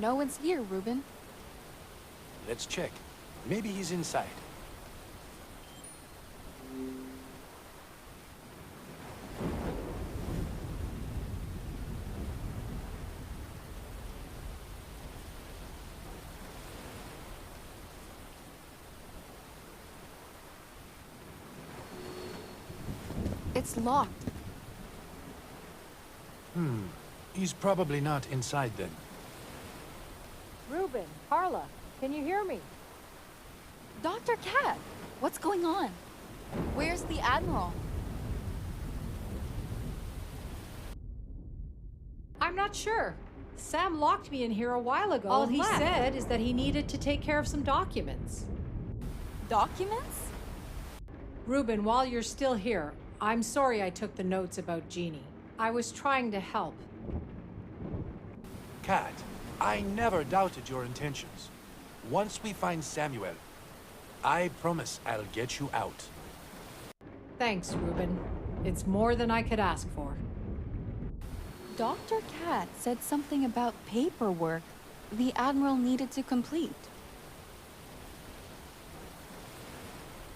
No one's here, Reuben. Let's check. Maybe he's inside. It's locked. He's probably not inside then. Reuben, Carla, can you hear me? Dr. Cat, what's going on? Where's the Admiral? I'm not sure. Sam locked me in here a while ago. All and he left. said is that he needed to take care of some documents. Documents? Reuben, while you're still here, I'm sorry I took the notes about Jeannie. I was trying to help. Kat, I never doubted your intentions. Once we find Samuel, I promise I'll get you out. Thanks, Reuben. It's more than I could ask for. Dr. Cat said something about paperwork the Admiral needed to complete.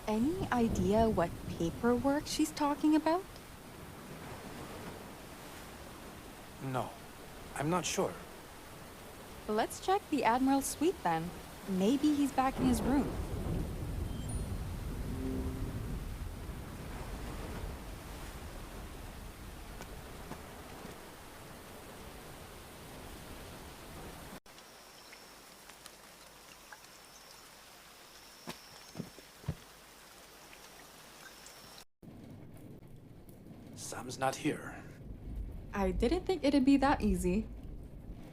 Any idea what paperwork she's talking about? No, I'm not sure. Let's check the Admiral's suite then. Maybe he's back in his room. Sam's not here. I didn't think it'd be that easy.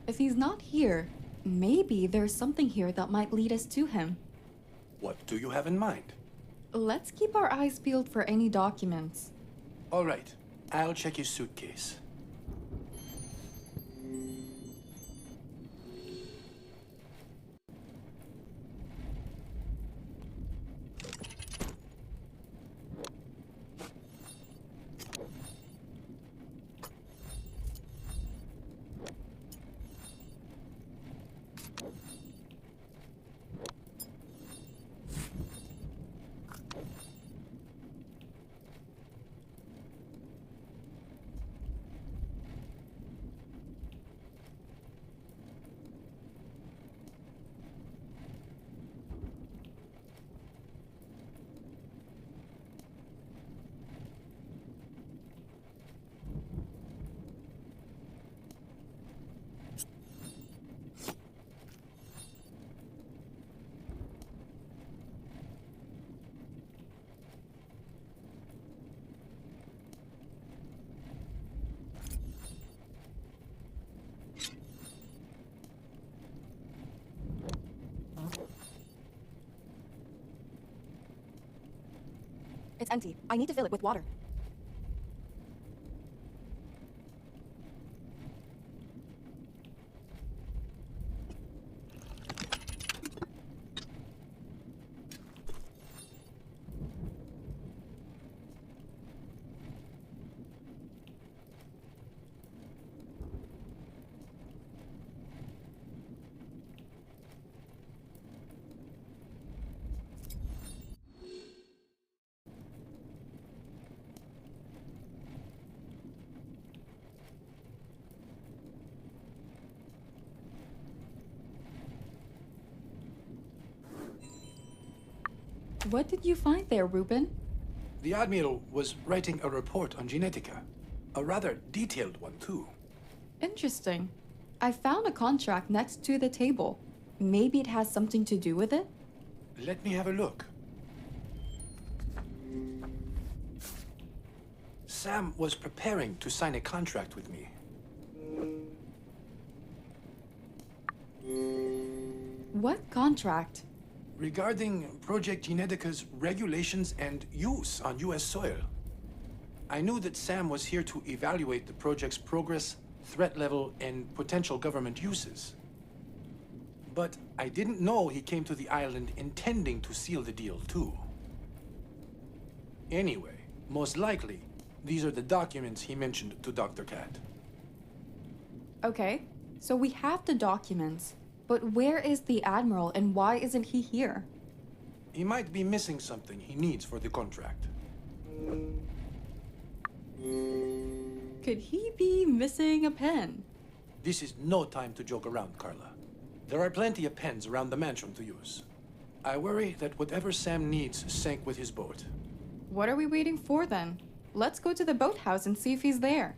If he's not here, maybe there's something here that might lead us to him. What do you have in mind? Let's keep our eyes peeled for any documents. All right, I'll check his suitcase. It's empty. I need to fill it with water. What did you find there, Reuben? The Admiral was writing a report on Genetica. A rather detailed one, too. Interesting. I found a contract next to the table. Maybe it has something to do with it? Let me have a look. Sam was preparing to sign a contract with me. What contract? Regarding Project Genetica's regulations and use on U.S. soil. I knew that Sam was here to evaluate the project's progress, threat level, and potential government uses. But I didn't know he came to the island intending to seal the deal, too. Anyway, most likely, these are the documents he mentioned to Dr. Cat. Okay. So we have the documents, but where is the Admiral and why isn't he here? He might be missing something he needs for the contract. Could he be missing a pen? This is no time to joke around, Carla. There are plenty of pens around the mansion to use. I worry that whatever Sam needs sank with his boat. What are we waiting for then? Let's go to the boathouse and see if he's there.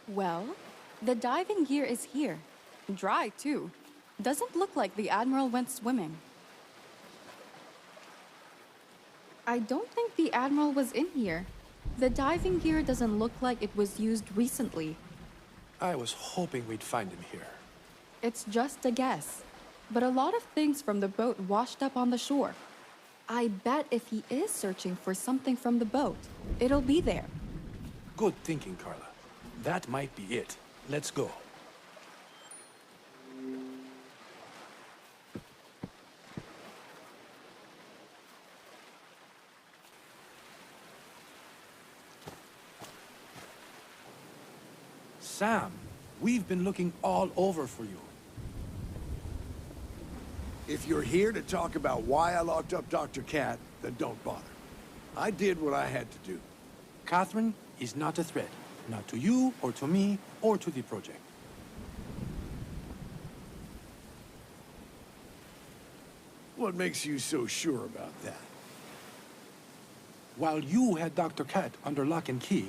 Well, the diving gear is here. Dry, too. Doesn't look like the Admiral went swimming. I don't think the Admiral was in here. The diving gear doesn't look like it was used recently. I was hoping we'd find him here. It's just a guess. But a lot of things from the boat washed up on the shore. I bet if he is searching for something from the boat, it'll be there. Good thinking, Carla. That might be it. Let's go. Sam, we've been looking all over for you. If you're here to talk about why I locked up Dr. Cat, then don't bother. I did what I had to do. Catherine is not a threat. Not to you, or to me, or to the project. What makes you so sure about that? While you had Dr. Cat under lock and key,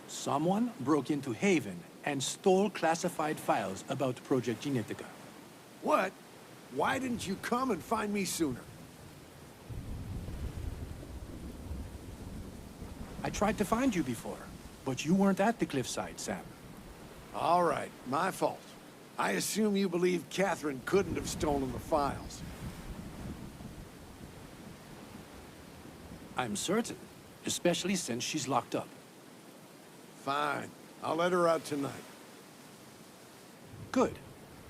someone broke into Haven and stole classified files about Project Genetica. What? Why didn't you come and find me sooner? I tried to find you before, but you weren't at the cliffside, Sam. All right, my fault. I assume you believe Catherine couldn't have stolen the files. I'm certain, especially since she's locked up. Fine. I'll let her out tonight. Good,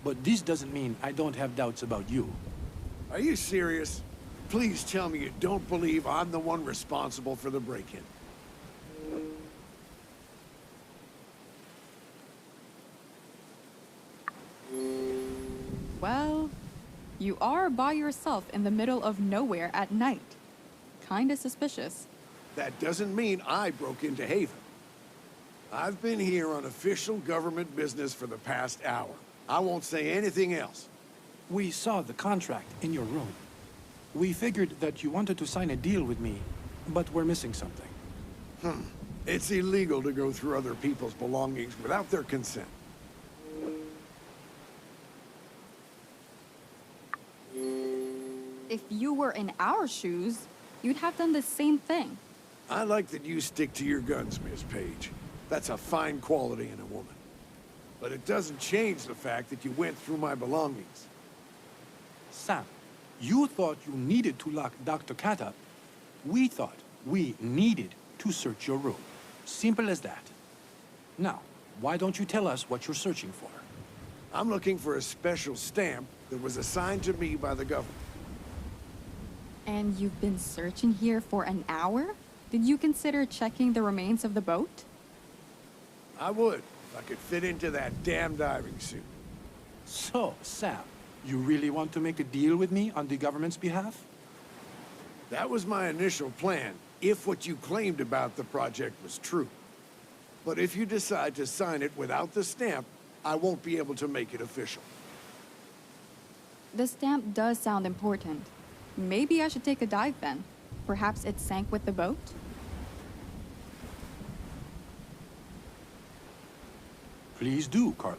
but this doesn't mean I don't have doubts about you. Are you serious? Please tell me you don't believe I'm the one responsible for the break-in. Well, you are by yourself in the middle of nowhere at night. Kinda suspicious. That doesn't mean I broke into Haven. I've been here on official government business for the past hour. I won't say anything else. We saw the contract in your room. We figured that you wanted to sign a deal with me, but we're missing something. It's illegal to go through other people's belongings without their consent. If you were in our shoes, you'd have done the same thing. I like that you stick to your guns, Miss Page. That's a fine quality in a woman. But it doesn't change the fact that you went through my belongings. Sam, you thought you needed to lock Dr. Cat up. We thought we needed to search your room. Simple as that. Now, why don't you tell us what you're searching for? I'm looking for a special stamp that was assigned to me by the government. And you've been searching here for an hour? Did you consider checking the remains of the boat? I would, if I could fit into that damn diving suit. So, Sam, you really want to make a deal with me on the government's behalf? That was my initial plan, if what you claimed about the project was true. But if you decide to sign it without the stamp, I won't be able to make it official. The stamp does sound important. Maybe I should take a dive then. Perhaps it sank with the boat? Please do, Carla.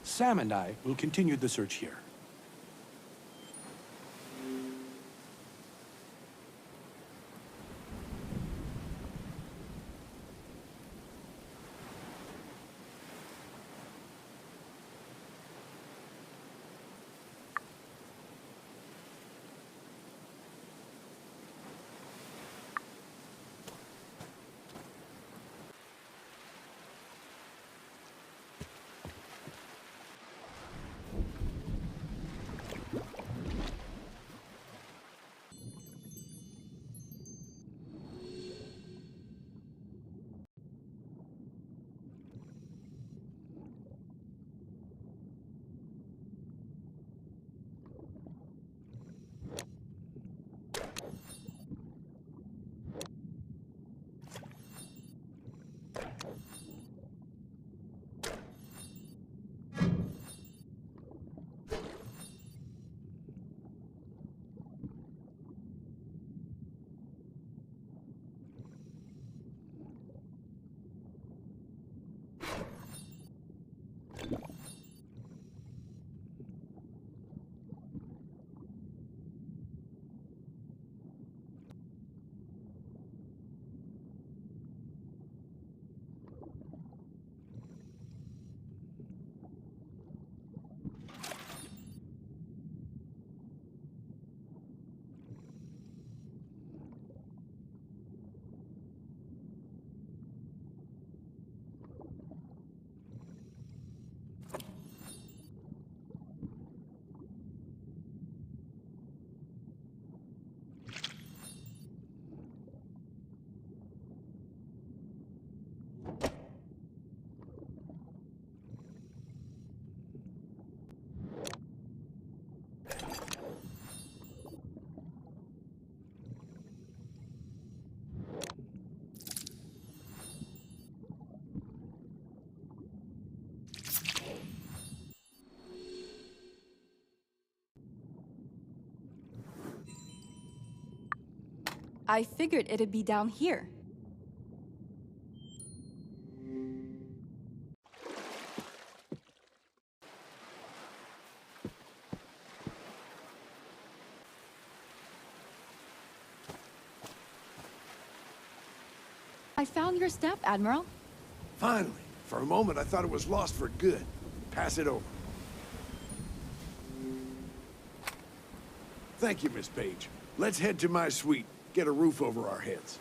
Sam and I will continue the search here. I figured it'd be down here. I found your stamp, Admiral. Finally. For a moment, I thought it was lost for good. Pass it over. Thank you, Miss Page. Let's head to my suite, get a roof over our heads.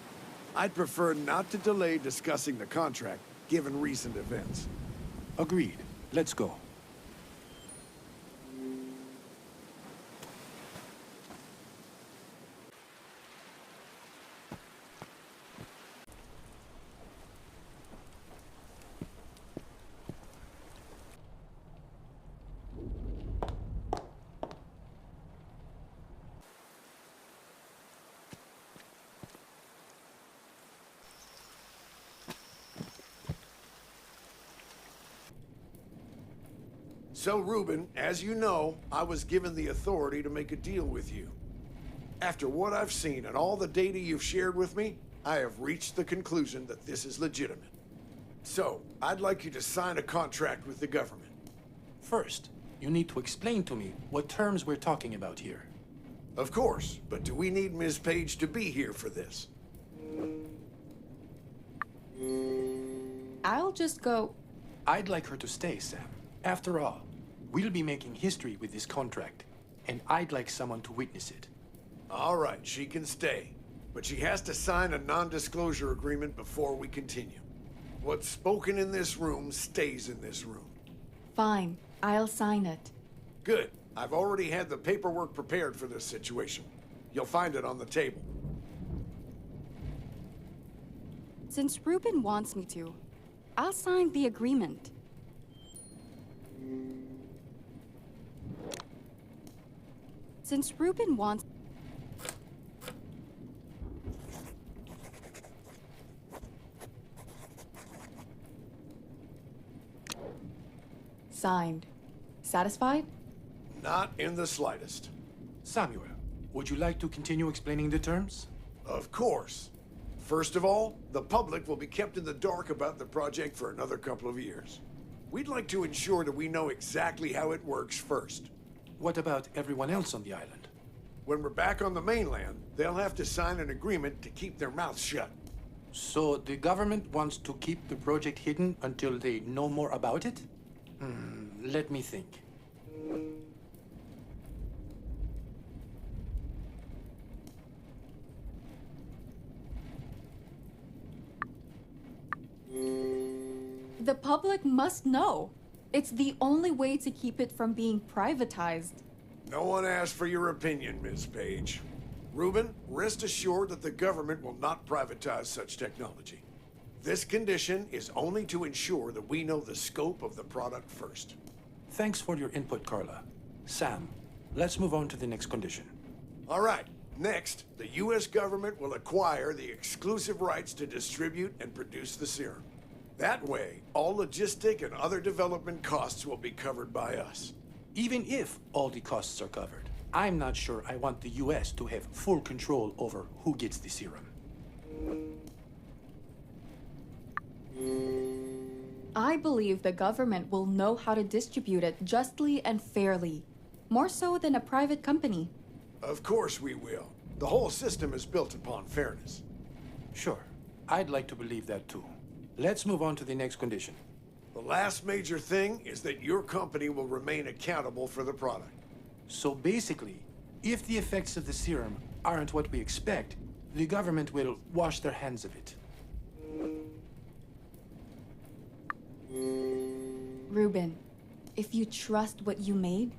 I'd prefer not to delay discussing the contract, given recent events. Agreed. Let's go. So, Reuben, as you know, I was given the authority to make a deal with you. After what I've seen and all the data you've shared with me, I have reached the conclusion that this is legitimate. So, I'd like you to sign a contract with the government. First, you need to explain to me what terms we're talking about here. Of course, but do we need Ms. Page to be here for this? I'll just go. I'd like her to stay, Sam. After all, we'll be making history with this contract, and I'd like someone to witness it. All right, she can stay. But she has to sign a non-disclosure agreement before we continue. What's spoken in this room stays in this room. Fine, I'll sign it. Good. I've already had the paperwork prepared for this situation. You'll find it on the table. Since Reuben wants me to, I'll sign the agreement. Since Reuben wants... Signed. Satisfied? Not in the slightest. Samuel, Would you like to continue explaining the terms? Of course. First of all, the public will be kept in the dark about the project for another couple of years. We'd like to ensure that we know exactly how it works first. What about everyone else on the island? When we're back on the mainland, they'll have to sign an agreement to keep their mouths shut. So the government wants to keep the project hidden until they know more about it? Let me think. The public must know. It's the only way to keep it from being privatized. No one asked for your opinion, Ms. Page. Reuben, rest assured that the government will not privatize such technology. This condition is only to ensure that we know the scope of the product first. Thanks for your input, Carla. Sam, let's move on to the next condition. All right. Next, the U.S. government will acquire the exclusive rights to distribute and produce the serum. That way, all logistic and other development costs will be covered by us. Even if all the costs are covered, I'm not sure I want the US to have full control over who gets the serum. I believe the government will know how to distribute it justly and fairly, more so than a private company. Of course we will. The whole system is built upon fairness. Sure, I'd like to believe that too. Let's move on to the next condition. The last major thing is that your company will remain accountable for the product. So basically, if the effects of the serum aren't what we expect, the government will wash their hands of it. Reuben, if you trust what you made,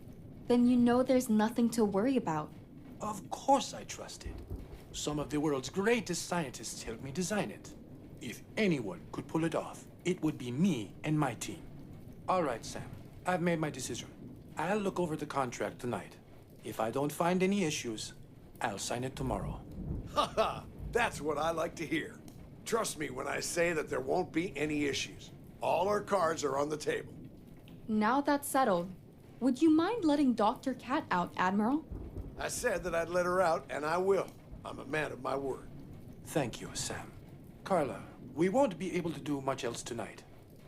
then you know there's nothing to worry about. Of course I trust it. Some of the world's greatest scientists helped me design it. If anyone could pull it off, it would be me and my team. All right, Sam. I've made my decision. I'll look over the contract tonight. If I don't find any issues, I'll sign it tomorrow. Haha, that's what I like to hear. Trust me when I say that there won't be any issues. All our cards are on the table. Now that's settled, would you mind letting Dr. Cat out, Admiral? I said that I'd let her out, and I will. I'm a man of my word. Thank you, Sam. Carla, we won't be able to do much else tonight.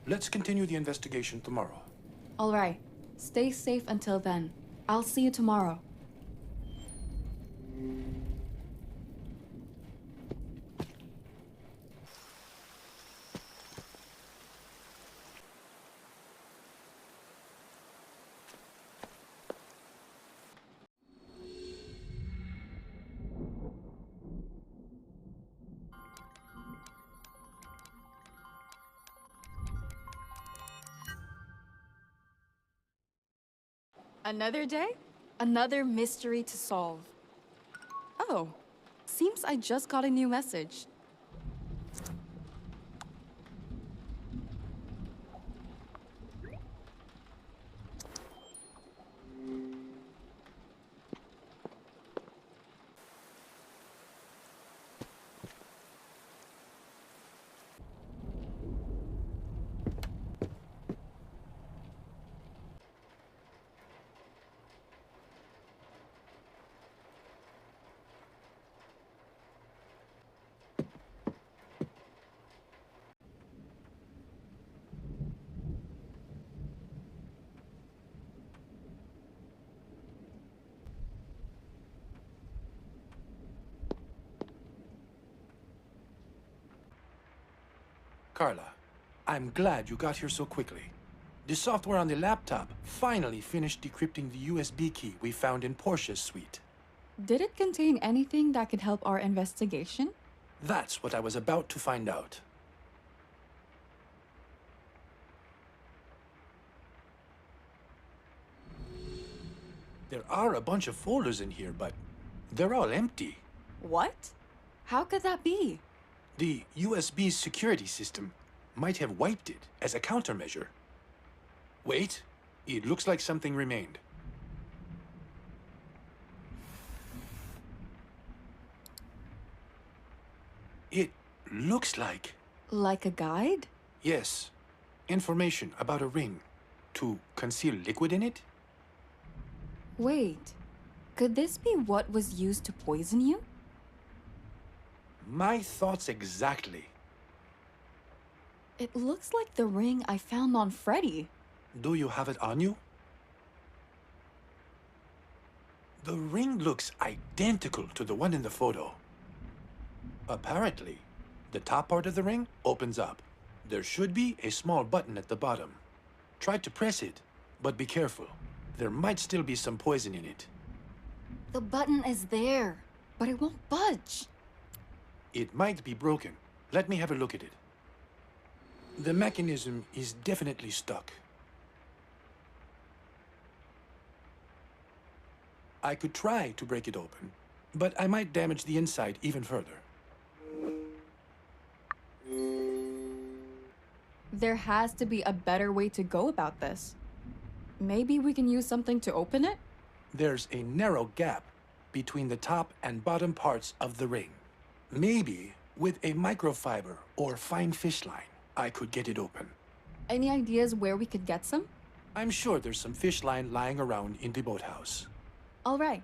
Let's continue the investigation tomorrow. All right. Stay safe until then. I'll see you tomorrow. Another day? Another mystery to solve. Oh, seems I just got a new message. Carla, I'm glad you got here so quickly. The software on the laptop finally finished decrypting the USB key we found in Portia's suite. Did it contain anything that could help our investigation? That's what I was about to find out. There are a bunch of folders in here, but they're all empty. What? How could that be? The USB security system might have wiped it as a countermeasure. Wait, it looks like something remained. It looks like... Like a guide? Yes, information about a ring to conceal liquid in it. Wait, Could this be what was used to poison you? My thoughts exactly. It looks like the ring I found on Freddy. Do you have it on you? The ring looks identical to the one in the photo. Apparently, the top part of the ring opens up. There should be a small button at the bottom. Try to press it, but be careful. There might still be some poison in it. The button is there, but it won't budge. It might be broken. Let me have a look at it. The mechanism is definitely stuck. I could try to break it open, but I might damage the inside even further. There has to be a better way to go about this. Maybe we can use something to open it? There's a narrow gap between the top and bottom parts of the ring. Maybe with a microfiber or fine fish line, I could get it open. Any ideas where we could get some? I'm sure there's some fish line lying around in the boathouse. All right,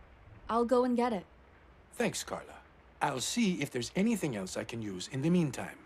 I'll go and get it. Thanks, Carla. I'll see if there's anything else I can use in the meantime.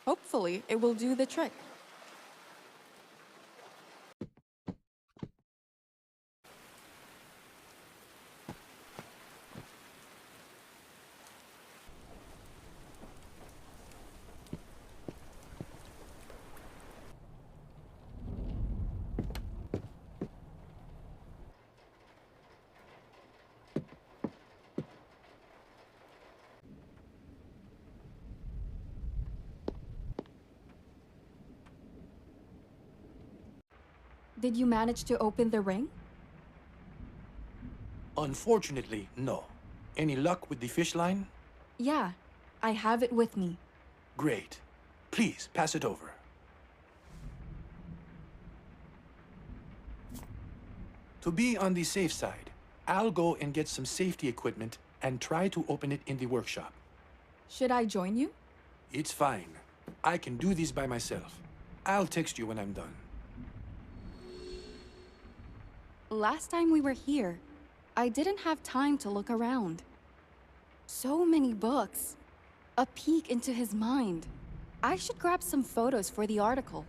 Hopefully, it will do the trick. Did you manage to open the ring? Unfortunately, no. Any luck with the fish line? Yeah, I have it with me. Great. Please, pass it over. To be on the safe side, I'll go and get some safety equipment and try to open it in the workshop. Should I join you? It's fine. I can do this by myself. I'll text you when I'm done. Last time we were here, I didn't have time to look around. So many books. A peek into his mind. I should grab some photos for the article.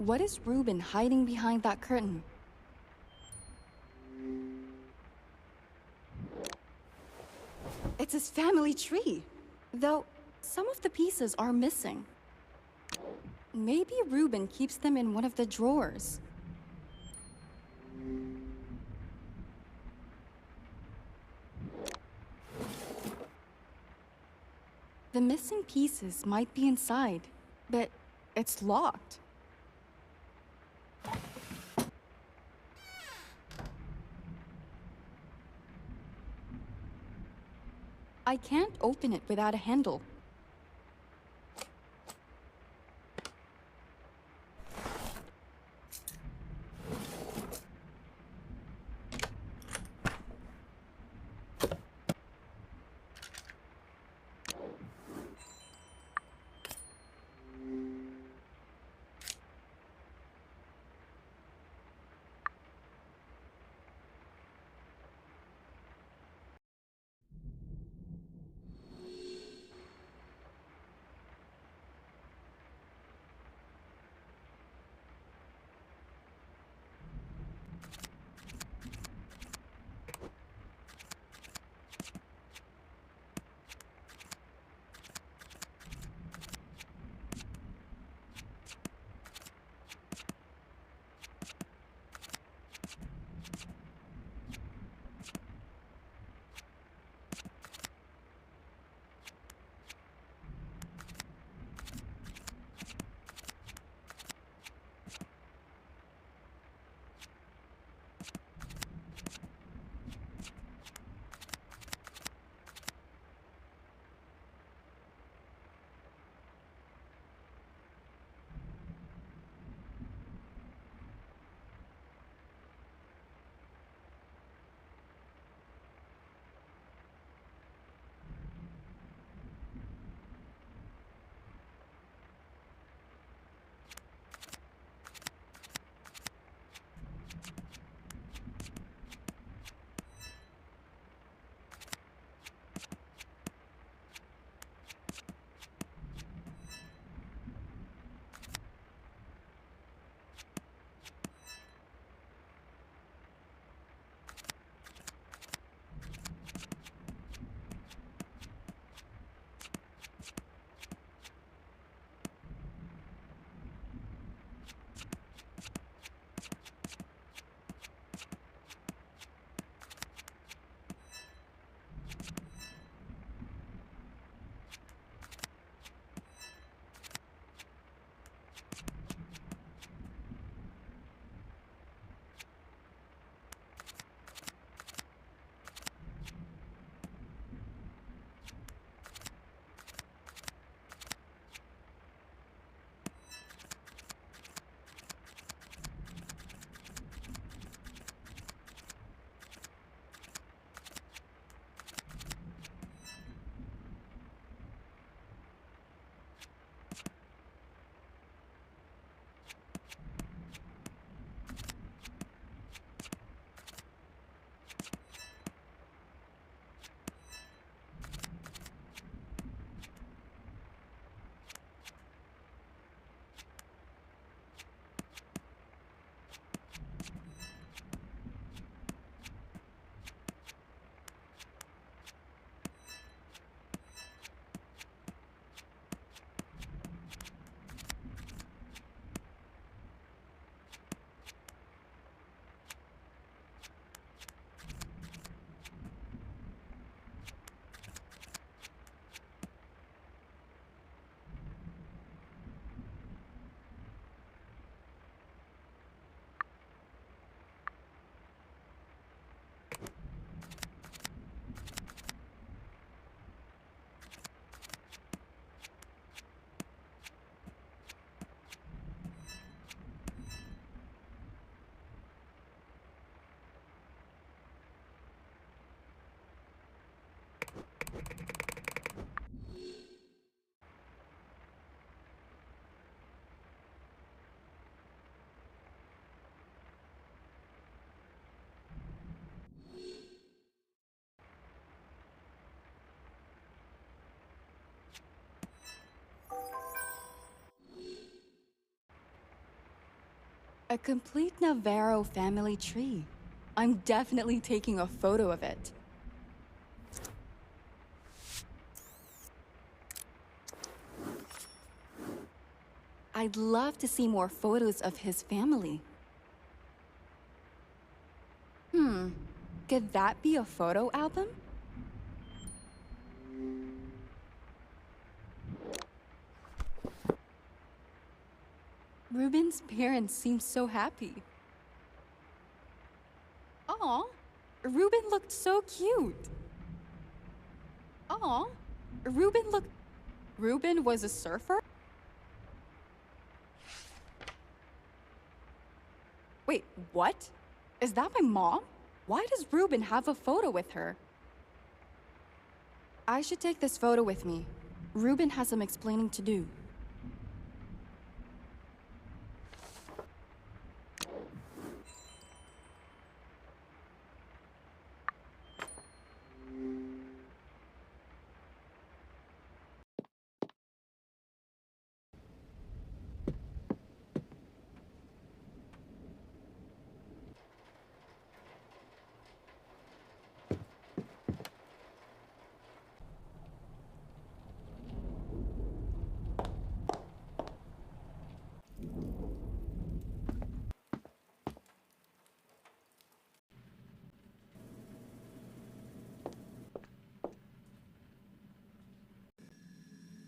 What is Ruben hiding behind that curtain? It's his family tree, though some of the pieces are missing. Maybe Ruben keeps them in one of the drawers. The missing pieces might be inside, but it's locked. I can't open it without a handle. A complete Navarro family tree. I'm definitely taking a photo of it. I'd love to see more photos of his family. Could that be a photo album? Ruben's parents seem so happy. Aw, Ruben looked so cute. Aw, Ruben was a surfer? Wait, what? Is that my mom? Why does Ruben have a photo with her? I should take this photo with me. Ruben has some explaining to do.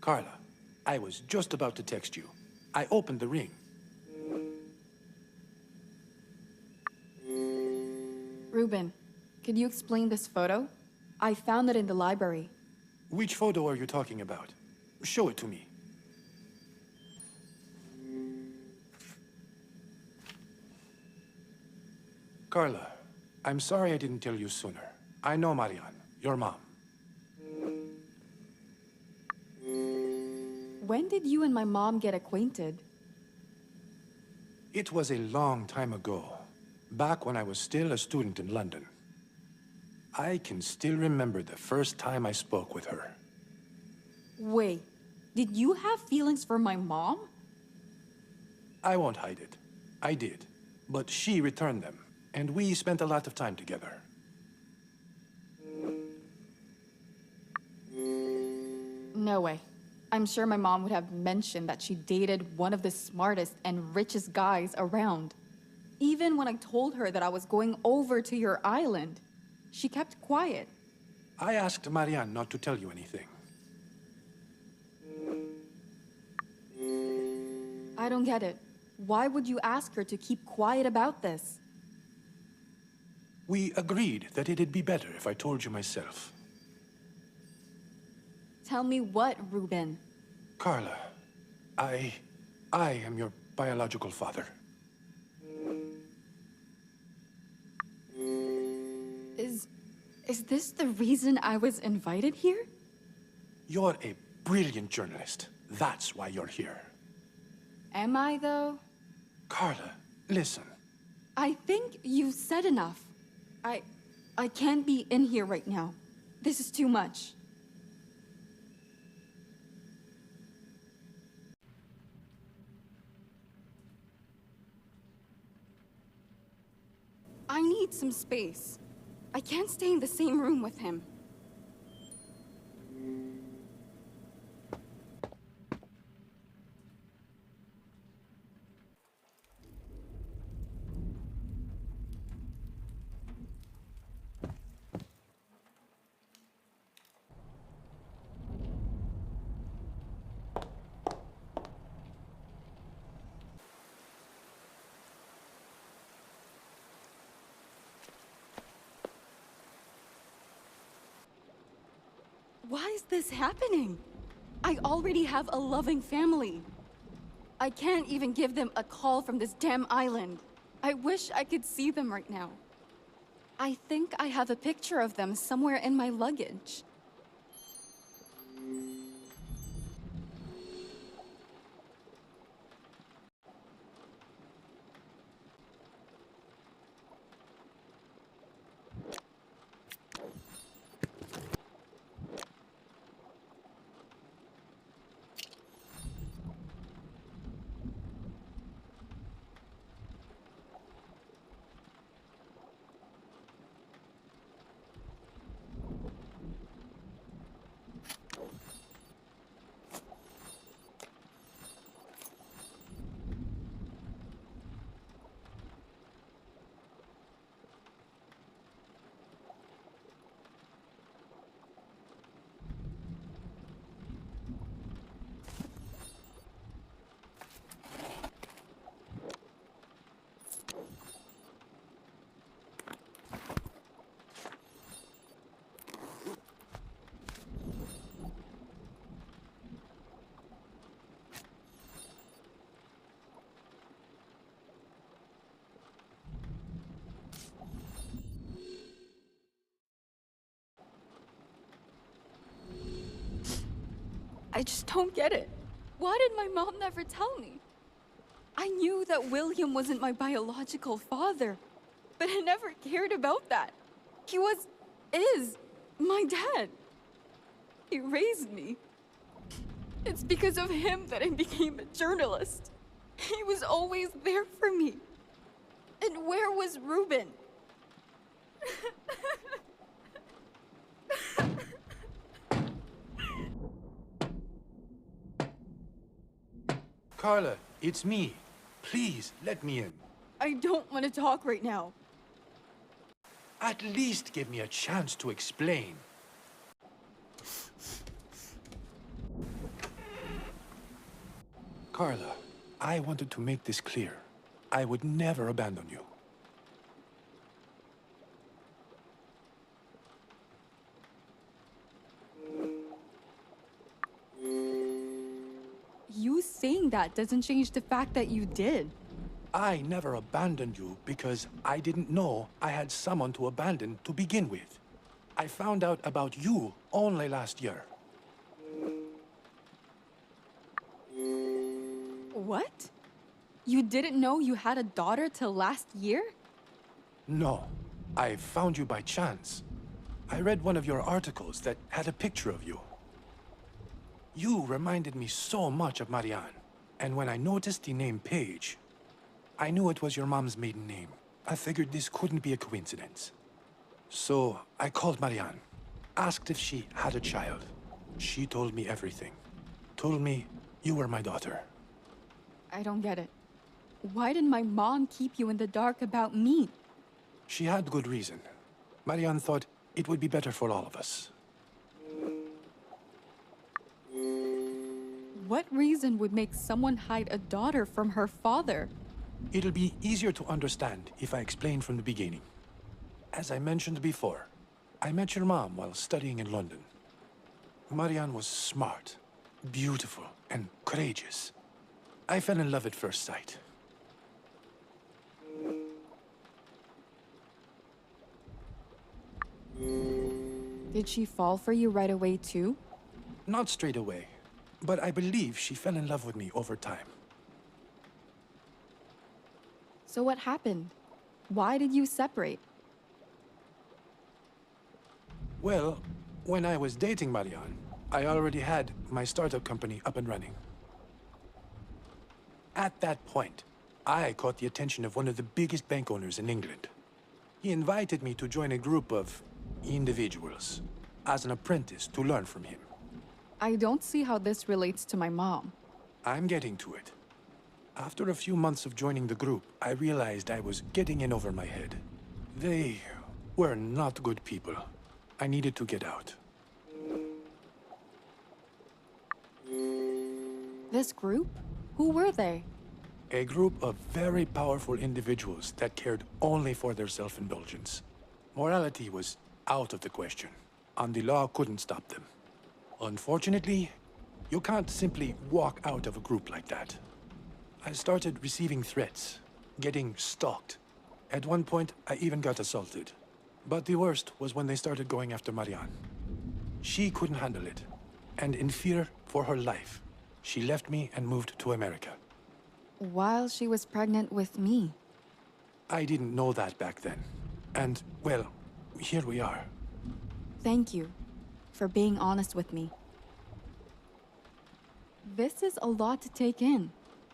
Carla, I was just about to text you. I opened the ring. Ruben, could you explain this photo? I found it in the library. Which photo are you talking about? Show it to me. Carla, I'm sorry I didn't tell you sooner. I know Marianne, your mom. When did you and my mom get acquainted? It was a long time ago, back when I was still a student in London. I can still remember the first time I spoke with her. Wait, did you have feelings for my mom? I won't hide it. I did. But she returned them, and we spent a lot of time together. No way. I'm sure my mom would have mentioned that she dated one of the smartest and richest guys around. Even when I told her that I was going over to your island, she kept quiet. I asked Marianne not to tell you anything. I don't get it. Why would you ask her to keep quiet about this? We agreed that it'd be better if I told you myself. Tell me what, Ruben? Carla, I am your biological father. Is this the reason I was invited here? You're a brilliant journalist. That's why you're here. Am I, though? Carla, listen. I think you've said enough. I can't be in here right now. This is too much. I need some space. I can't stay in the same room with him. Why is this happening? I already have a loving family. I can't even give them a call from this damn island. I wish I could see them right now. I think I have a picture of them somewhere in my luggage. I just don't get it. Why did my mom never tell me? I knew that William wasn't my biological father, but I never cared about that. He is, my dad. He raised me. It's because of him that I became a journalist. He was always there for me. And where was Ruben? Carla, it's me. Please, let me in. I don't want to talk right now. At least give me a chance to explain. Carla, I wanted to make this clear. I would never abandon you. You saying that doesn't change the fact that you did. I never abandoned you because I didn't know I had someone to abandon to begin with. I found out about you only last year. What? You didn't know you had a daughter till last year? No, I found you by chance. I read one of your articles that had a picture of you. You reminded me so much of Marianne, and when I noticed the name Paige, I knew it was your mom's maiden name. I figured this couldn't be a coincidence. So I called Marianne, asked if she had a child. She told me everything. Told me you were my daughter. I don't get it. Why did my mom keep you in the dark about me? She had good reason. Marianne thought it would be better for all of us. What reason would make someone hide a daughter from her father? It'll be easier to understand if I explain from the beginning. As I mentioned before, I met your mom while studying in London. Marianne was smart, beautiful, and courageous. I fell in love at first sight. Did she fall for you right away too? Not straight away, but I believe she fell in love with me over time. So what happened? Why did you separate? Well, when I was dating Marianne, I already had my startup company up and running. At that point, I caught the attention of one of the biggest bank owners in England. He invited me to join a group of individuals as an apprentice to learn from him. I don't see how this relates to my mom. I'm getting to it. After a few months of joining the group, I realized I was getting in over my head. They were not good people. I needed to get out. This group? Who were they? A group of very powerful individuals that cared only for their self-indulgence. Morality was out of the question, and the law couldn't stop them. Unfortunately, you can't simply walk out of a group like that. I started receiving threats, getting stalked. At one point, I even got assaulted. But the worst was when they started going after Marianne. She couldn't handle it, and in fear for her life, she left me and moved to America. While she was pregnant with me. I didn't know that back then. And, well, here we are. Thank you for being honest with me. This is a lot to take in,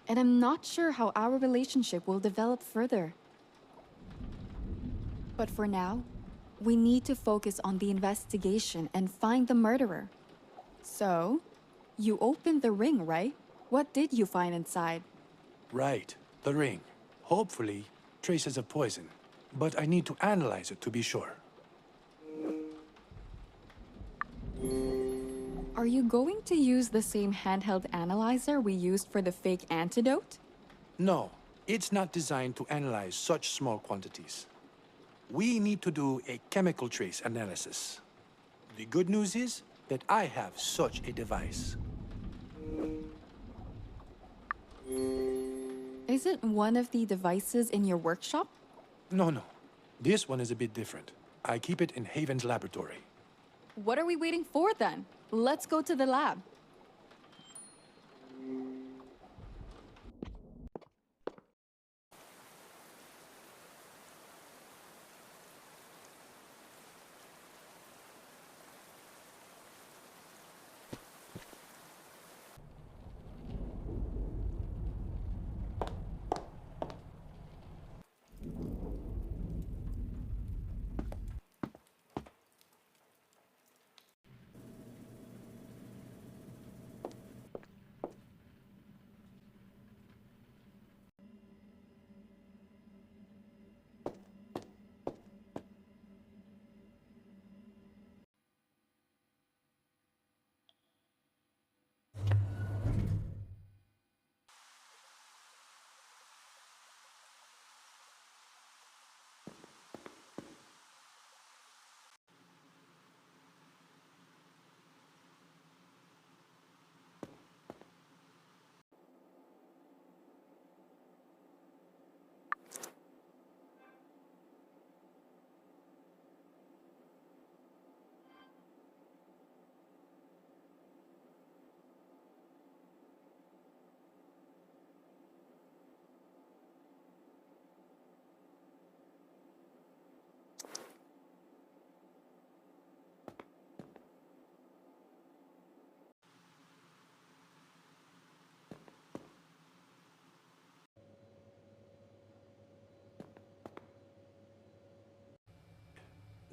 and I'm not sure how our relationship will develop further. But for now, we need to focus on the investigation and find the murderer. So, you opened the ring, right? What did you find inside? Right, the ring. Hopefully, traces of poison. But I need to analyze it to be sure. Are you going to use the same handheld analyzer we used for the fake antidote? No, it's not designed to analyze such small quantities. We need to do a chemical trace analysis. The good news is that I have such a device. Is it one of the devices in your workshop? No. This one is a bit different. I keep it in Haven's laboratory. What are we waiting for then? Let's go to the lab.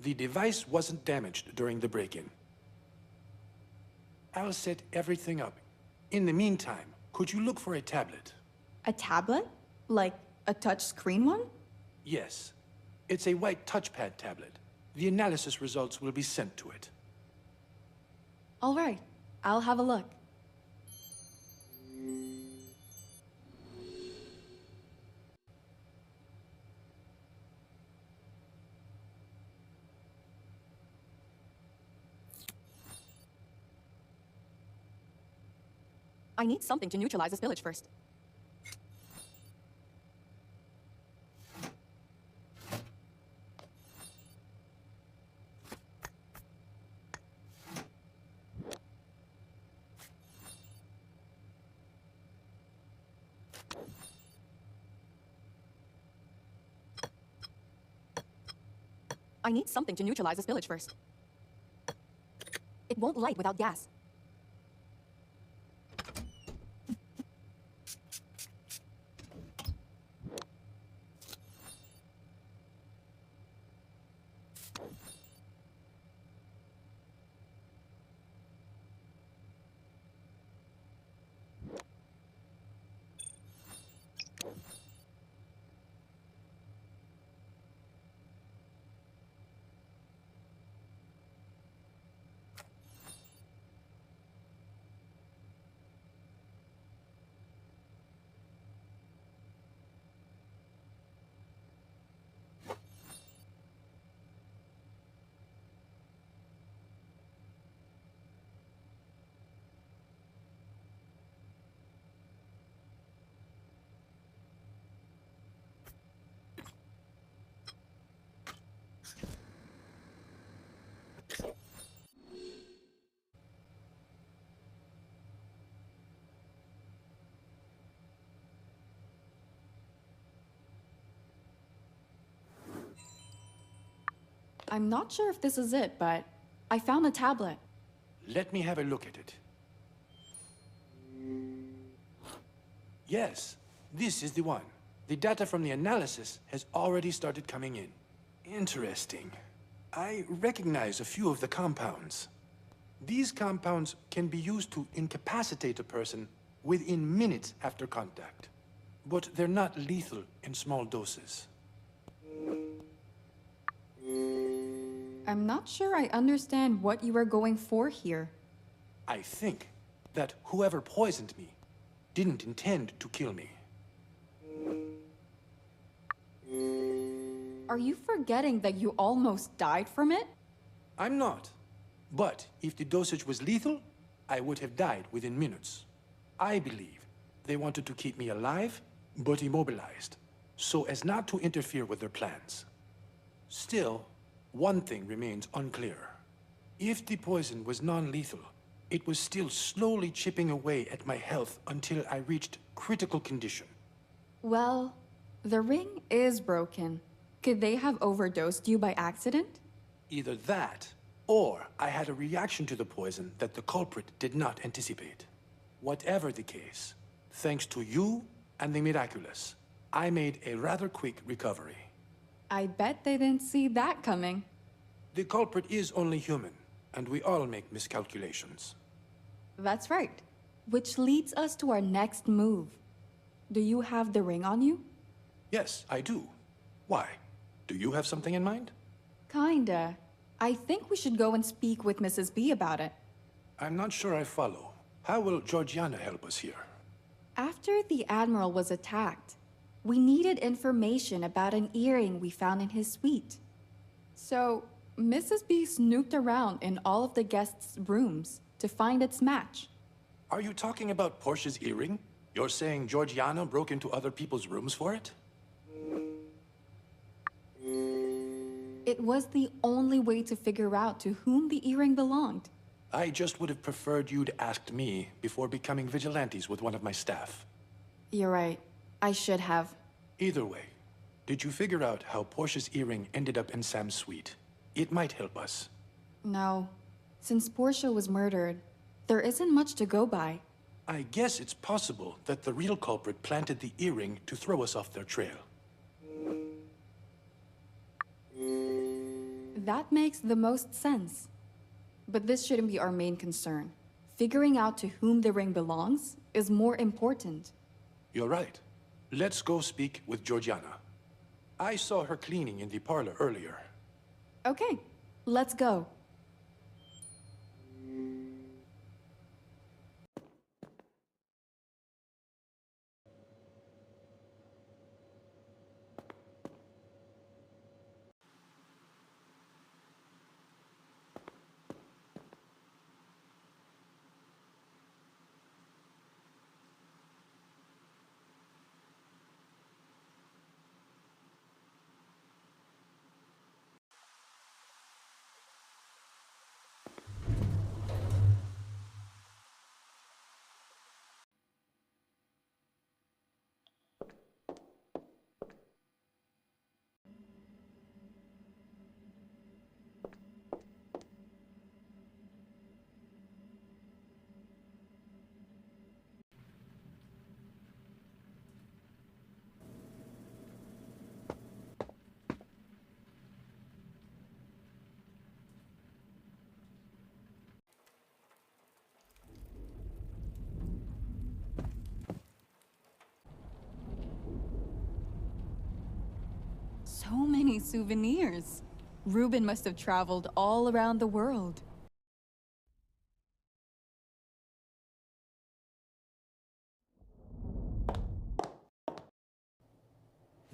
The device wasn't damaged during the break-in. I'll set everything up. In the meantime, could you look for a tablet? A tablet? Like a touch screen one? Yes. It's a white touchpad tablet. The analysis results will be sent to it. All right, I'll have a look. I need something to neutralize this village first. I need something to neutralize this village first. It won't light without gas. I'm not sure if this is it, but I found a tablet. Let me have a look at it. Yes, this is the one. The data from the analysis has already started coming in. Interesting. I recognize a few of the compounds. These compounds can be used to incapacitate a person within minutes after contact. But they're not lethal in small doses. I'm not sure I understand what you are going for here. I think that whoever poisoned me didn't intend to kill me. Are you forgetting that you almost died from it? I'm not. But if the dosage was lethal, I would have died within minutes. I believe they wanted to keep me alive, but immobilized, so as not to interfere with their plans. Still, one thing remains unclear. If the poison was non-lethal, it was still slowly chipping away at my health until I reached critical condition. Well, the ring is broken. Could they have overdosed you by accident? Either that, or I had a reaction to the poison that the culprit did not anticipate. Whatever the case, thanks to you and the miraculous, I made a rather quick recovery. I bet they didn't see that coming. The culprit is only human, and we all make miscalculations. That's right. Which leads us to our next move. Do you have the ring on you? Yes, I do. Why? Do you have something in mind? Kinda. I think we should go and speak with Mrs. B about it. I'm not sure I follow. How will Georgiana help us here? After the Admiral was attacked, we needed information about an earring we found in his suite. So, Mrs. B snooped around in all of the guests' rooms to find its match. Are you talking about Portia's earring? You're saying Georgiana broke into other people's rooms for it? It was the only way to figure out to whom the earring belonged. I just would have preferred you'd asked me before becoming vigilantes with one of my staff. You're right. I should have. Either way, did you figure out how Portia's earring ended up in Sam's suite? It might help us. No. Since Portia was murdered, there isn't much to go by. I guess it's possible that the real culprit planted the earring to throw us off their trail. That makes the most sense. But this shouldn't be our main concern. Figuring out to whom the ring belongs is more important. You're right. Let's go speak with Georgiana. I saw her cleaning in the parlor earlier. Okay, let's go. So many souvenirs. Ruben must have traveled all around the world.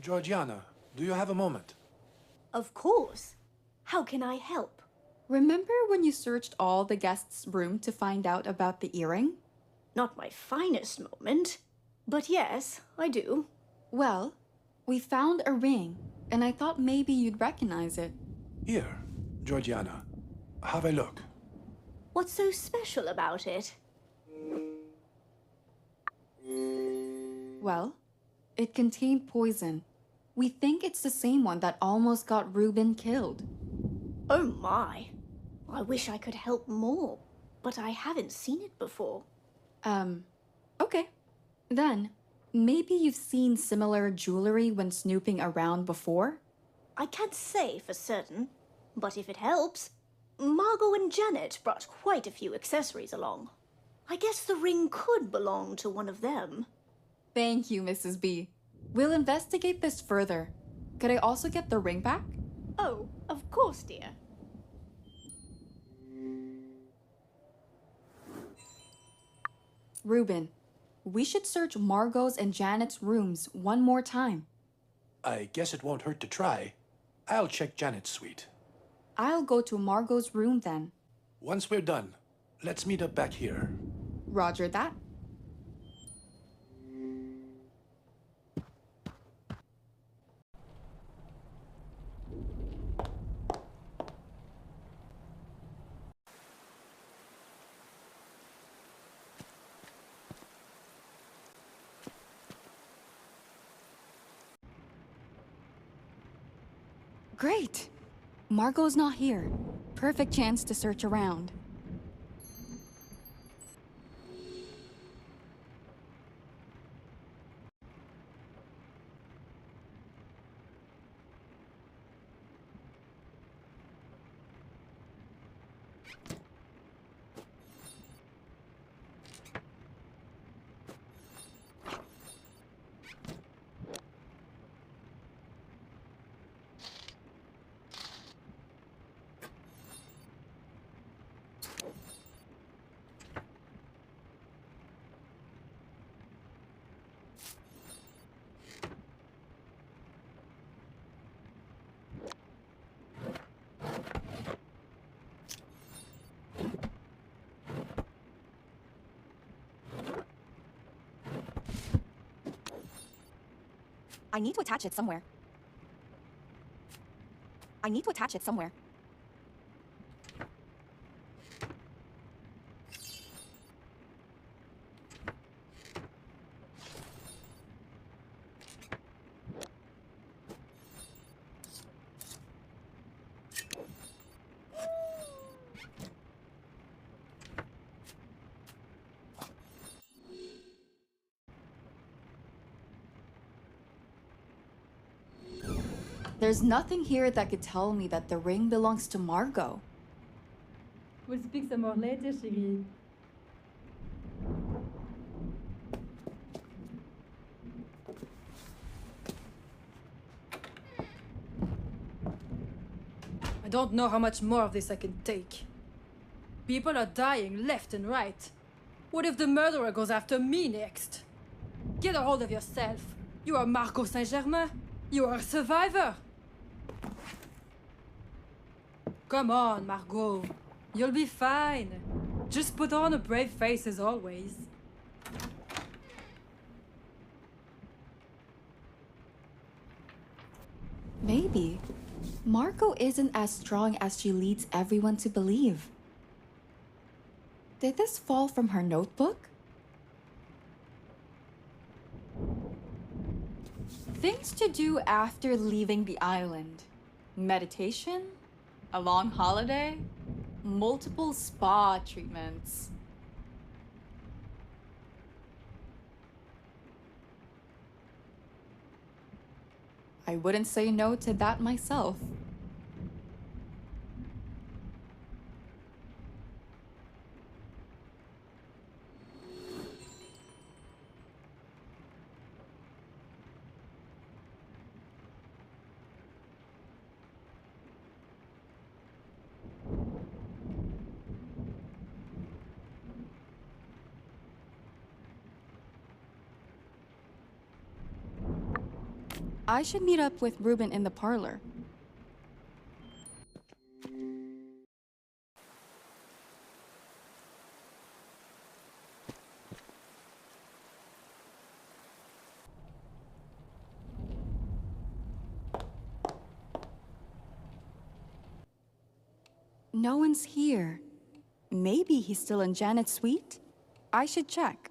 Georgiana, do you have a moment? Of course. How can I help? Remember when you searched all the guests' room to find out about the earring? Not my finest moment, but yes, I do. Well, we found a ring, and I thought maybe you'd recognize it. Here, Georgiana. Have a look. What's so special about it? Well, it contained poison. We think it's the same one that almost got Ruben killed. Oh my. I wish I could help more, but I haven't seen it before. Okay. Then, maybe you've seen similar jewelry when snooping around before? I can't say for certain, but if it helps, Margot and Janet brought quite a few accessories along. I guess the ring could belong to one of them. Thank you, Mrs. B. We'll investigate this further. Could I also get the ring back? Oh, of course, dear. Ruben, we should search Margot's and Janet's rooms one more time. I guess it won't hurt to try. I'll check Janet's suite. I'll go to Margot's room then. Once we're done, let's meet up back here. Roger that. Great! Margot's not here. Perfect chance to search around. I need to attach it somewhere. There's nothing here that could tell me that the ring belongs to Margot. We'll speak some more later, chérie. I don't know how much more of this I can take. People are dying left and right. What if the murderer goes after me next? Get a hold of yourself. You are Margot Saint-Germain. You are a survivor. Come on, Margot. You'll be fine. Just put on a brave face as always. Maybe. Margot isn't as strong as she leads everyone to believe. Did this fall from her notebook? Things to do after leaving the island. Meditation, a long holiday, multiple spa treatments. I wouldn't say no to that myself. I should meet up with Ruben in the parlor. No one's here. Maybe he's still in Janet's suite? I should check.